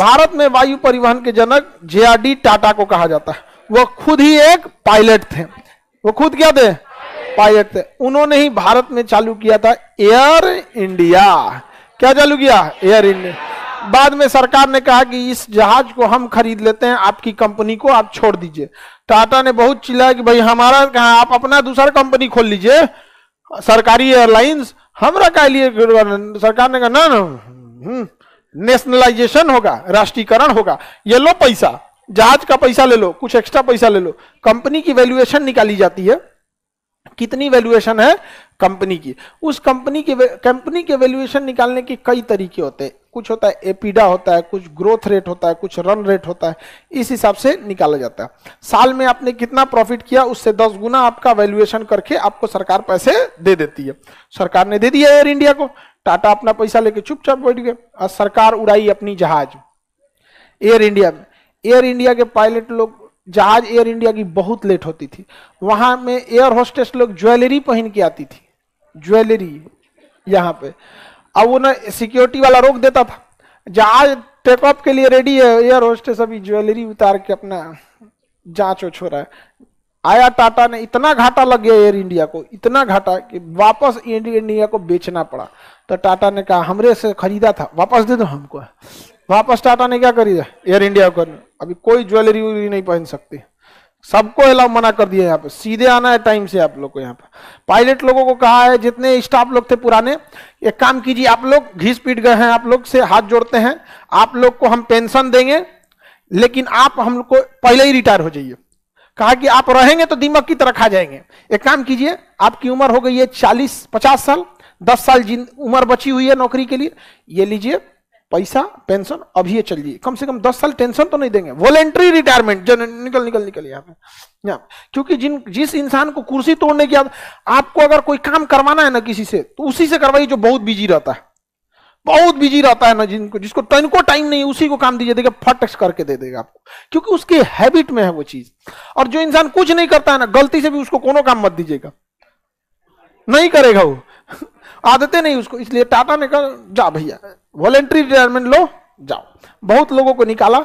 भारत में वायु परिवहन के जनक JRD टाटा को कहा जाता है। वो खुद ही एक पायलट थे। वो खुद क्या थे? पायलट थे। उन्होंने ही भारत में चालू किया था एयर इंडिया। क्या चालू किया? Air India. बाद में सरकार ने कहा कि इस जहाज को हम खरीद लेते हैं, आपकी कंपनी को आप छोड़ दीजिए। टाटा ने बहुत चिल्लाया कि भाई हमारा कहा, आप अपना दूसरा कंपनी खोल लीजिए, सरकारी एयरलाइंस, हमरा का लिए। सरकार ने कहा ना ना, नेशनलाइजेशन होगा, राष्ट्रीयकरण होगा, ये लो पैसा, जहाज का पैसा ले लो, कुछ एक्स्ट्रा पैसा ले लो। कंपनी की वैल्यूएशन निकाली जाती है। कितनी वैल्यूएशन है कंपनी की? उस कंपनी के वैल्यूएशन निकालने के कई तरीके होते हैं। कुछ होता है एपीडा होता है, कुछ ग्रोथ रेट होता है, कुछ रन रेट होता है। इस हिसाब से निकाला जाता है। साल में आपने कितना प्रॉफिट किया, उससे 10 गुना आपका वैल्यूएशन करके आपको सरकार पैसे दे देती है। सरकार ने दे दिया एयर इंडिया को। टाटा अपना पैसा लेके चुपचाप बैठ गए और सरकार उड़ाई अपनी जहाज एयर इंडिया में। एयर इंडिया के पायलट लोग, जहाज एयर इंडिया की बहुत लेट होती थी। वहां में एयर होस्टेस लोग ज्वेलरी पहन के आती थी, ज्वेलरी यहाँ पे। अब वो ना सिक्योरिटी वाला रोक देता था, जहाज टेक ऑफ के लिए रेडी है, एयर होस्टेस अभी ज्वेलरी उतार के अपना जांच हो रहा है। आया टाटा ने, इतना घाटा लग गया एयर इंडिया को, इतना घाटा कि वापस एयर इंडिया को बेचना पड़ा। तो टाटा ने कहा हमरे से खरीदा था, वापस दे दो हमको। वापस टाटा ने क्या खरीदा? एयर इंडिया को। अभी कोई ज्वेलरी नहीं पहन सकती, सबको अलाउ मना कर दिया। यहाँ पे सीधे आना है टाइम से आप लोग को। यहाँ पे पायलट लोगों को कहा है, जितने स्टाफ लोग थे पुराने, एक काम कीजिए, आप लोग घिस पीट गए हैं, आप लोग से हाथ जोड़ते हैं, आप लोग को हम पेंशन देंगे, लेकिन आप हम लोग को पहले ही रिटायर हो जाइए। कहा कि आप रहेंगे तो दीमक की तरह खा जाएंगे। एक काम कीजिए, आपकी उम्र हो गई है 40-50 साल, 10 साल उम्र बची हुई है नौकरी के लिए, ये लीजिए पैसा, पेंशन, अभी ये चलिए, कम से कम 10 साल टेंशन तो नहीं देंगे। वॉलेंट्री रिटायरमेंट, निकल यहाँ। क्योंकि जिस इंसान को कुर्सी तोड़ने की आपको अगर कोई काम करवाना है ना किसी से, तो उसी से करवाइए जो बहुत बिजी रहता है। बहुत बिजी रहता है ना, जिसको टाइम नहीं, उसी को काम दीजिए, देखिए फट करके दे देगा आपको, क्योंकि उसके हैबिट में है वो चीज। और जो इंसान कुछ नहीं करता है ना, गलती से भी उसको कोनो काम मत दीजिएगा, नहीं करेगा वो, आदतें नहीं उसको। इसलिए टाटा ने कहा जा भैया वॉलेंट्री रिटायरमेंट लो, जाओ। बहुत लोगों को निकाला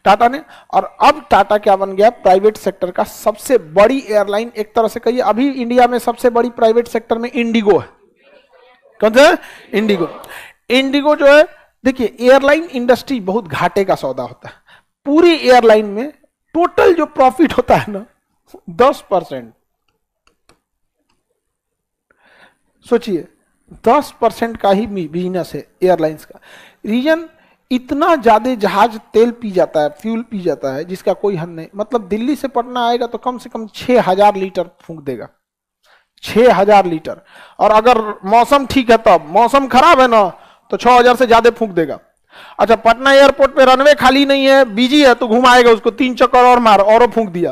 टाटा ने। और अब टाटा क्या बन गया? प्राइवेट सेक्टर का सबसे बड़ी एयरलाइन। एक तरह से कहिए अभी इंडिया में सबसे बड़ी प्राइवेट सेक्टर में इंडिगो है। कौन सा? इंडिगो। इंडिगो जो है, देखिए एयरलाइन इंडस्ट्री बहुत घाटे का सौदा होता है। पूरी एयरलाइन में टोटल जो प्रॉफिट होता है ना 10%। सोचिए 10% का ही बिजनेस है एयरलाइंस का। रीजन, इतना ज्यादा जहाज तेल पी जाता है, फ्यूल पी जाता है, जिसका कोई हद नहीं। मतलब दिल्ली से पटना आएगा तो कम से कम 6000 लीटर फूंक देगा, 6000 लीटर। और अगर मौसम ठीक है तब, मौसम खराब है ना तो 6000 से ज्यादा फूंक देगा। अच्छा, पटना एयरपोर्ट पे रनवे खाली नहीं है, बिजी है, तो घुमाएगा उसको, 3 चक्कर और मार, और फूंक दिया।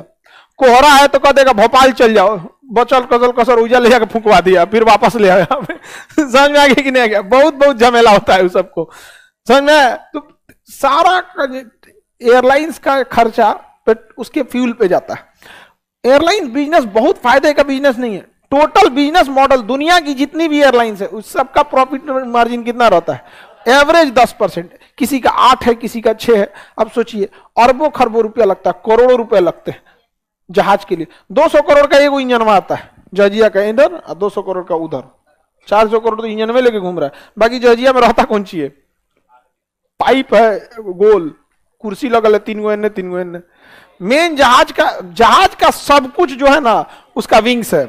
कोहरा है तो कह देगा भोपाल चल जाओ, बचल कसर कसर उजा ले जाकर फूंकवा दिया, फिर वापस ले आया। समझ में आ गया कि नहीं आ गया? बहुत झमेला होता है उस सबको, समझ में? तो सारा एयरलाइंस का खर्चा उसके फ्यूल पे जाता है। एयरलाइन बिजनेस बहुत फायदे का बिजनेस नहीं है। टोटल बिजनेस मॉडल दुनिया की जितनी भी एयरलाइंस है उस सबका प्रॉफिट मार्जिन कितना रहता है? एवरेज 10%। किसी का 8 है, किसी का 6 है। अब सोचिए अरबों खरबों रुपया लगता है, करोड़ों रुपए लगते हैं जहाज के लिए। 200 करोड़ का एक इंजन में आता है, जजिया का इधर और 200 करोड़ का उधर। 400 करोड़ तो इंजन में लेके घूम रहा है। बाकी जजिया में रहता कौन ची है? पाइप है गोल, कुर्सी लगल है, 3 गो एने 3 गो एने। मेन जहाज का सब कुछ जो है ना उसका विंग्स है।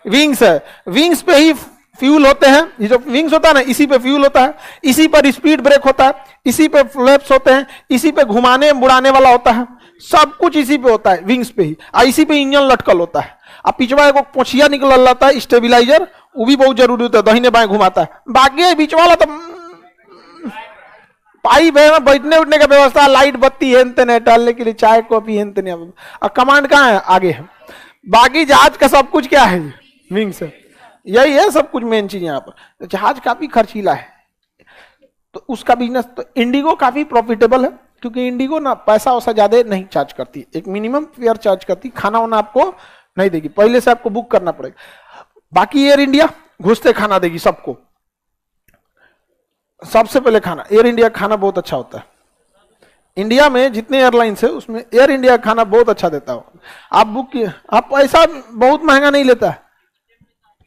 विंग्स पे ही फ्यूल होते हैं। ये जो विंग्स होता है ना, इसी पे फ्यूल होता है, इसी पर स्पीड ब्रेक होता है, इसी पे फ्लैप्स होते हैं, इसी पे घुमाने बुड़ाने वाला होता है। सब कुछ इसी पे होता है, विंग्स पे ही। इसी पे इंजन लटकल होता है। अब पिछवा एक पोछिया निकल रहता है, स्टेबिलाईजर, वो भी बहुत जरूरी होता है, दाहिने बाएं घुमाता है। बाकी बीच वाला तो पाइप है, बैठने उठने का व्यवस्था, लाइट बत्ती है तेने, डालने के लिए चाय कॉफी है तेने। और कमांड कहाँ है? आगे है। बाकी जहाज का सब कुछ क्या है? विंग्स है। यही है सब कुछ मेन चीज यहाँ पर। जहाज काफी खर्चीला है, तो उसका बिजनेस तो इंडिगो काफी प्रॉफिटेबल है, क्योंकि इंडिगो ना पैसा वैसा ज्यादा नहीं चार्ज करती, एक मिनिमम फेयर चार्ज करती। खाना वाना आपको नहीं देगी, पहले से आपको बुक करना पड़ेगा। बाकी एयर इंडिया घुसते खाना देगी सबको, सबसे पहले खाना। एयर इंडिया खाना बहुत अच्छा होता है, इंडिया में जितने एयरलाइंस है उसमें एयर इंडिया खाना बहुत अच्छा देता हो। आप बुक किए, आप पैसा बहुत महंगा नहीं लेता है,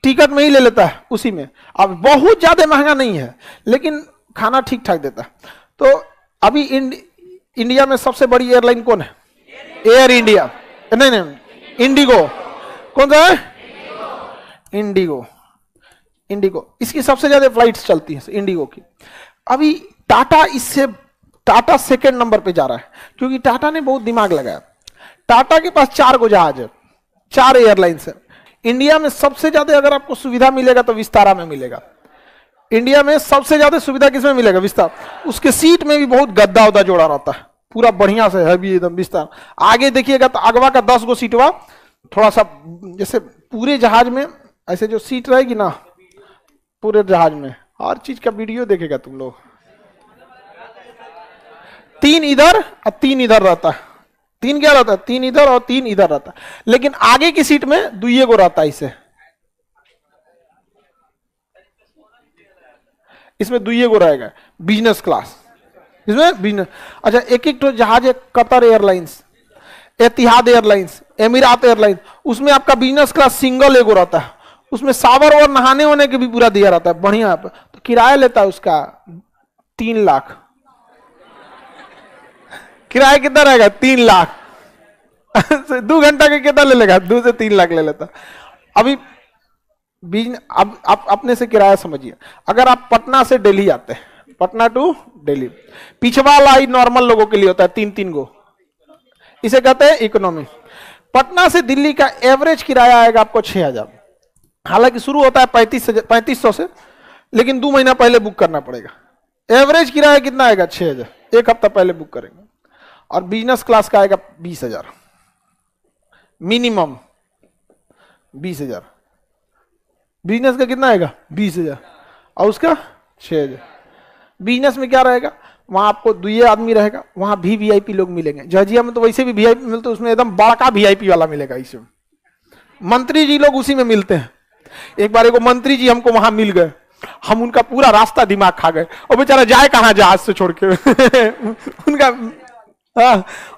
टिकट में ही ले लेता है उसी में। अब बहुत ज्यादा महंगा नहीं है लेकिन खाना ठीक ठाक देता है। तो अभी इंडिया में सबसे बड़ी एयरलाइन कौन है? एयर इंडिया, नहीं, इंडिगो। कौन सा है? इंडिगो। इंडिगो, इसकी सबसे ज्यादा फ्लाइट्स चलती है इंडिगो की। अभी टाटा सेकंड नंबर पे जा रहा है क्योंकि टाटा ने बहुत दिमाग लगाया। टाटा के पास 4 गो जहाज है, 4 एयरलाइंस है। इंडिया में सबसे ज्यादा अगर आपको सुविधा मिलेगा तो विस्तारा में मिलेगा। इंडिया में सबसे ज्यादा सुविधा किसमें मिलेगा? विस्तारा। उसके सीट में भी बहुत गद्दा उद्दा जोड़ा रहता है, पूरा बढ़िया से हैवी एकदम विस्तार। आगे देखिएगा तो अगवा का 10 गो सीटवा, थोड़ा सा जैसे पूरे जहाज में ऐसे जो सीट रहेगी ना, पूरे जहाज में हर चीज का वीडियो देखेगा तुम लोग। 3 इधर और 3 इधर रहता है। 3 क्या रहता है? 3 इधर और 3 इधर रहता है। लेकिन आगे की सीट में 2 गो रहता है। इसमें 2 गो रहेगा बिजनेस क्लास, इसमें बिजनेस। अच्छा, एक तो जहाज है कतर एयरलाइंस, एतिहाद एयरलाइंस, एमिरात एयरलाइंस, उसमें आपका बिजनेस क्लास सिंगल एगो रहता है। उसमें सावर और नहाने होने के भी पूरा दिया रहता है बढ़िया। तो किराया लेता है उसका 3 लाख। किराया कितना रहेगा? 3 लाख। 2 घंटा का कितना ले लेगा? 2 से 3 लाख ले लेता। अभी अब आप अपने से किराया समझिए। अगर आप पटना से दिल्ली आते हैं, पटना टू दिल्ली, पिछवा लाइन नॉर्मल लोगों के लिए होता है 3-3 गो, इसे कहते हैं इकोनॉमी। पटना से दिल्ली का एवरेज किराया आएगा आपको 6000। हालांकि शुरू होता है 3500 से, लेकिन 2 महीना पहले बुक करना पड़ेगा। एवरेज किराया कितना आएगा? 6000, 1 हफ्ता पहले बुक करेंगे। और बिजनेस क्लास का आएगा 20000, मिनिमम 20000। बिजनेस का कितना आएगा? 20000, और उसका 6000। बिजनेस में क्या रहेगा? वहां आपको 2 आदमी रहेगा, वहां भी वीआईपी लोग मिलेंगे। जर्जिया में तो वैसे भी वीआईपी मिलते, उसमें एकदम बड़का वीआईपी वाला मिलेगा। इसमें मंत्री जी लोग उसी में मिलते हैं। एक बार एगो मंत्री जी हमको वहां मिल गए, हम उनका पूरा रास्ता दिमाग खा गए। और बेचारा जाए कहां जहाज से छोड़ के। उनका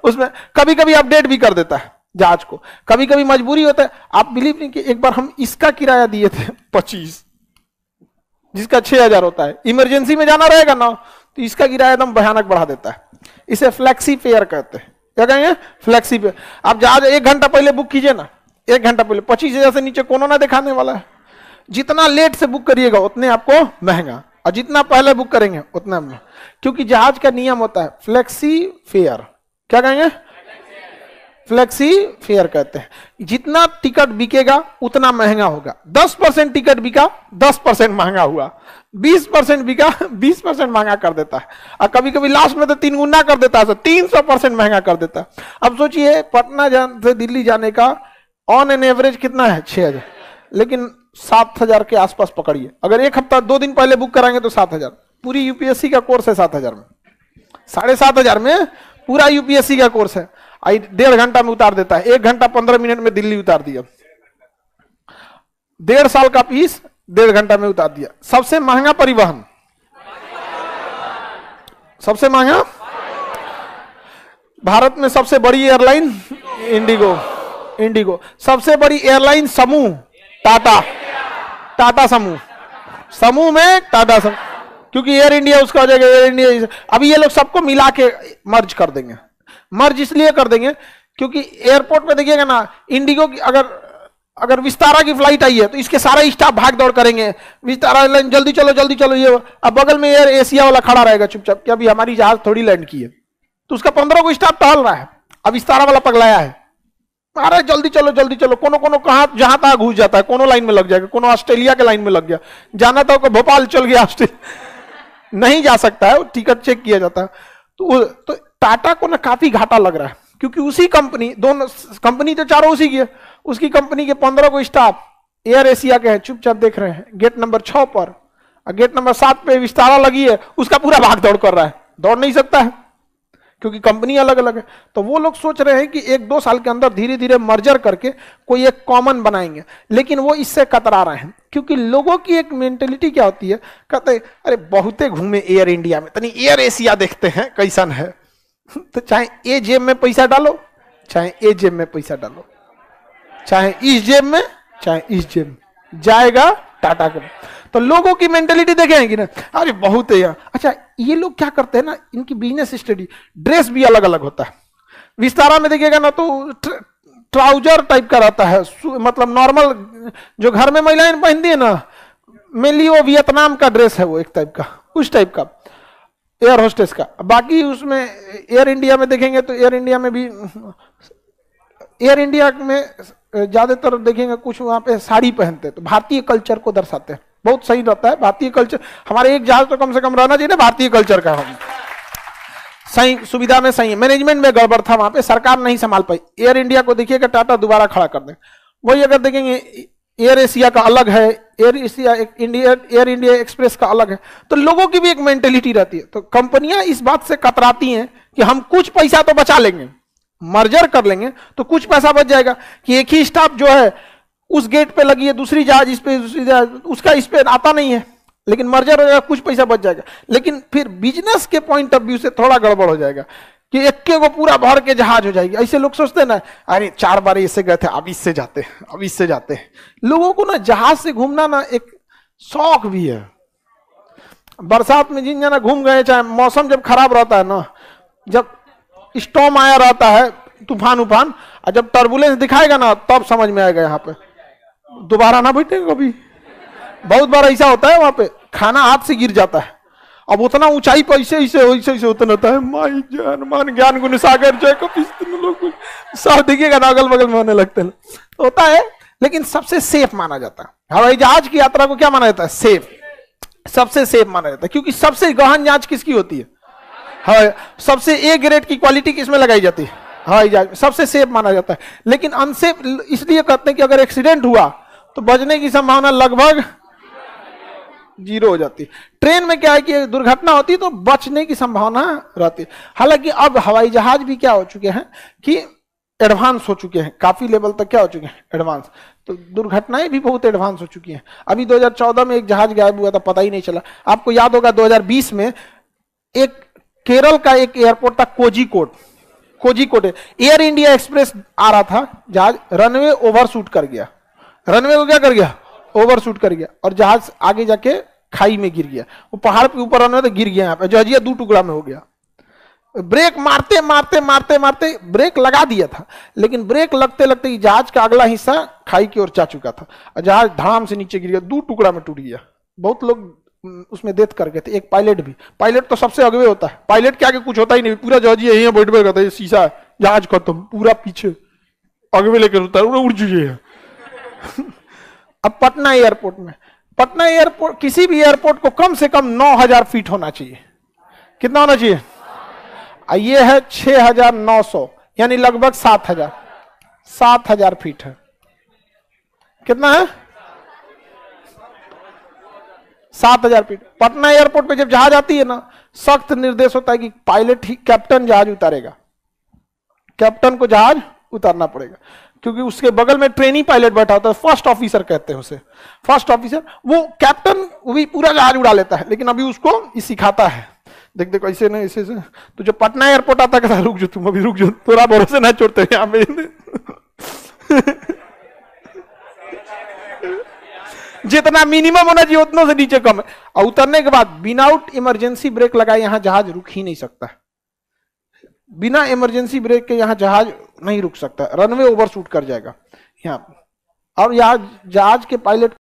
उसमें कभी कभी अपडेट भी कर देता है जहाज को, कभी कभी मजबूरी होता है। आप बिलीव नहीं कि एक बार हम इसका किराया दिए थे 25, जिसका 6000 होता है। इमरजेंसी में जाना रहेगा ना तो इसका किराया एकदम भयानक बढ़ा देता है। इसे फ्लेक्सी फेयर कहते हैं। क्या कहेंगे? Flexi fair. आप जहाज 1 घंटा पहले बुक कीजिए ना, 1 घंटा पहले 25,000 से नीचे कोनो ना दिखाने वाला है। जितना लेट से बुक करिएगा उतने आपको महंगा, और जितना पहले बुक करेंगे उतना महंगा, क्योंकि जहाज का नियम होता है फ्लेक्सी फेयर। क्या कहेंगे? फ्लेक्सी फेयर कहते हैं। जितना टिकट बिकेगा उतना महंगा होगा। 10% टिकट बिका, 10% महंगा हुआ। 20% बिका, 20% महंगा कर देता है। और कभी कभी लास्ट में तो 3 गुना कर देता है, 300% महंगा कर देता है। अब सोचिए पटना से दिल्ली जाने का ऑन एन एवरेज कितना है? 6000, लेकिन 7000 के आसपास पकड़िए। अगर 1 हफ्ता 2 दिन पहले बुक कराएंगे तो 7000। पूरी यूपीएससी का कोर्स है 7000 में, 7500 में पूरा यूपीएससी का कोर्स है। 1.5 घंटा में उतार देता है। 1 घंटा 15 मिनट में दिल्ली उतार दिया। 1.5 साल का फीस 1.5 घंटा में उतार दिया। सबसे महंगा परिवहन, सबसे महंगा भारत में सबसे बड़ी एयरलाइन इंडिगो। इंडिगो सबसे बड़ी एयरलाइन समूह टाटा, टाटा समूह। समूह में टाटा समूह, क्योंकि एयर इंडिया उसका हो जाएगा एयर इंडिया। अभी ये लोग सबको मिला के मर्ज कर देंगे। मर्ज इसलिए कर देंगे क्योंकि एयरपोर्ट पे देखिएगा ना, इंडिगो की अगर विस्तारा की फ्लाइट आई है तो इसके सारे स्टाफ भाग दौड़ करेंगे, विस्तारा एयरलाइन जल्दी चलो जल्दी चलो। ये अब बगल में एयर एशिया वाला खड़ा रहेगा चुपचाप कि अभी हमारी जहाज थोड़ी लैंड की है, तो उसका 15 को स्टाफ टहल रहा है। अब विस्तारा वाला पगलाया है, अरे जल्दी चलो जल्दी चलो। कोनो कोनो कहाँ जहां तहां घुस जाता है, कोनो लाइन में लग जाएगा, कोनो ऑस्ट्रेलिया के लाइन में लग गया। जाना था भोपाल चल गया, ऑस्ट्रेलिया नहीं जा सकता है, टिकट चेक किया जाता है। तो टाटा को ना काफी घाटा लग रहा है, क्योंकि उसी कंपनी, दोनों कंपनी तो चारों उसी की है, उसकी कंपनी के 15 को स्टाफ एयर एशिया के हैं, चुपचाप देख रहे हैं गेट नंबर 6 पर। और गेट नंबर 7 पे विस्तारा लगी है, उसका पूरा भाग दौड़ कर रहा है। दौड़ नहीं सकता है क्योंकि कंपनी अलग अलग है। तो वो लोग सोच रहे हैं कि 1-2 साल के अंदर धीरे धीरे मर्जर करके कोई एक कॉमन बनाएंगे, लेकिन वो इससे कतरा रहे हैं। क्योंकि लोगों की एक मेंटेलिटी क्या होती है, कहते हैं अरे बहुते घूमे एयर इंडिया में, तनी एयर एशिया देखते हैं कैसन है। तो चाहे ए जेब में पैसा डालो, चाहे ए जेब में पैसा डालो, चाहे इस जेब में चाहे इस जेब में, जाएगा टाटा को। तो लोगों की मेंटेलिटी देखें कि ना, अरे बहुत है यार। अच्छा, ये लोग क्या करते हैं ना, इनकी बिजनेस स्टडी, ड्रेस भी अलग अलग होता है। विस्तारा में देखिएगा ना तो ट्राउजर टाइप का रहता है, मतलब नॉर्मल जो घर में महिलाएं पहनती है ना, मेनली वो वियतनाम का ड्रेस है, वो एक टाइप का, उस टाइप का एयर होस्टेस का। बाकी उसमें एयर इंडिया में देखेंगे तो एयर इंडिया में भी, एयर इंडिया में ज्यादातर देखेंगे कुछ वहां पे साड़ी पहनते हैं, तो भारतीय कल्चर को दर्शाते हैं, बहुत सही रहता है भारतीय कल्चर। हमारे एक जहाज तो कम से कम रहना चाहिए ना भारतीय कल्चर का। हम सही सुविधा में सही है, मैनेजमेंट में गड़बड़ था वहां पे, सरकार नहीं संभाल पाई। एयर इंडिया को देखिएगा टाटा दोबारा खड़ा कर दे। वही अगर देखेंगे एयर एशिया का अलग है, एयर इंडिया एक्सप्रेस का अलग है, तो लोगों की भी एक मेंटेलिटी रहती है। तो कंपनियां इस बात से कतराती हैं कि हम कुछ पैसा तो बचा लेंगे, मर्जर कर लेंगे तो कुछ पैसा बच जाएगा, कि एक ही स्टाफ जो है उस गेट पे लगी है, दूसरी जहाज इस पे, दूसरी जहाज उसका इस पे आता नहीं है, लेकिन मर्जर हो जाएगा, कुछ पैसा बच जाएगा। लेकिन फिर बिजनेस के पॉइंट ऑफ व्यू से थोड़ा गड़बड़ हो जाएगा कि इक्के को पूरा भर के जहाज हो जाएगी। ऐसे लोग सोचते हैं ना, अरे 4 बार इससे गए थे, अब इससे जाते हैं, अब इससे जाते हैं। लोगों को ना जहाज से घूमना ना एक शौक भी है। बरसात में जिन जना घूम गए, चाहे मौसम जब खराब रहता है ना, जब स्टॉर्म आया रहता है, तूफान उफान, और जब टर्बुलेंस दिखाएगा ना, तब समझ में आएगा यहाँ पे दोबारा ना बैठेगा कभी। बहुत बार ऐसा होता है, वहां पे खाना हाथ से गिर जाता है, अब उतना ऊंचाई पर ऐसे उतना होता है, माई जान मान ज्ञान गुण सागर जय कपिस्तु लोग सब देखिएगा ना, अगल बगल में होने लगते हैं, होता है। लेकिन सबसे सेफ माना जाता है हवाई जहाज की यात्रा को, क्या माना जाता है? सेफ, सबसे सेफ माना जाता है, क्योंकि सबसे गहन जांच किसकी होती है? हवाई। सबसे ए ग्रेड की क्वालिटी किसमें लगाई जाती है? हवाई जहाज। सबसे सेफ माना जाता है। लेकिन अनसेफ इसलिए कहते हैं कि अगर एक्सीडेंट हुआ तो बचने की संभावना लगभग 0 हो जाती है। ट्रेन में क्या है कि दुर्घटना होती है तो बचने की संभावना रहती है। हालांकि अब हवाई जहाज भी क्या हो चुके हैं कि एडवांस हो चुके हैं, काफी लेवल तक क्या हो चुके हैं? एडवांस। तो दुर्घटनाएं भी बहुत एडवांस हो चुकी हैं। अभी 2014 में एक जहाज गायब हुआ था, पता ही नहीं चला। आपको याद होगा 2020 में एक केरल का एक एयरपोर्ट था कोझिकोड, एयर इंडिया एक्सप्रेस आ रहा था जहाज, रनवे ओवरशूट कर गया। रनवे को क्या कर गया? ओवरशूट कर गया, और जहाज आगे जाके खाई में गिर गया। वो पहाड़ के ऊपर रनवे तो गिर गया, यहाँ पे जहाजिया 2 टुकड़ा में हो गया। ब्रेक मारते मारते मारते मारते ब्रेक लगा दिया था, लेकिन ब्रेक लगते लगते जहाज का अगला हिस्सा खाई की ओर जा चुका था, और जहाज धड़ाम से नीचे गिर गया, 2 टुकड़ा में टूट गया। बहुत लोग उसमें डेथ कर गए थे, एक पायलट भी। पायलट तो सबसे अगवे होता है, पायलट के आगे कुछ होता ही नहीं, पूरा जहाजिया यहीं बैठ रहता है, शीशा है, जहाज खत्म, पूरा पीछे अगवे लेकर होता है, उड़ चुके। अब पटना एयरपोर्ट, किसी भी एयरपोर्ट को कम से कम 9000 फीट होना चाहिए। कितना होना चाहिए? ये है 6900, यानी लगभग 7000 फीट है। कितना है? 7000 फीट। पटना एयरपोर्ट पे जब जहाज आती है ना, सख्त निर्देश होता है कि पायलट ही, कैप्टन जहाज उतारेगा, कैप्टन को जहाज उतारना पड़ेगा, क्योंकि उसके बगल में ट्रेनी पायलट बैठा होता है, फर्स्ट ऑफिसर कहते हैं उसे। फर्स्ट ऑफिसर, वो कैप्टन भी पूरा जहाज उड़ा लेता है, लेकिन अभी उसको ये सिखाता है, देख देखो ऐसे नहीं ऐसे। तो जब पटना एयरपोर्ट आता है, रुक जो तुम, अभी रुक जो, थोड़ा भरोसे ना छोड़ते यहाँ पे। जितना मिनिमम होना चाहिए उतना से नीचे कम है। और उतरने के बाद विदाउट इमरजेंसी ब्रेक लगाए यहाँ जहाज रुक ही नहीं सकता। बिना इमरजेंसी ब्रेक के यहाँ जहाज नहीं रुक सकता, रनवे ओवरशूट कर जाएगा यहाँ। और यहाँ जहाज के पायलट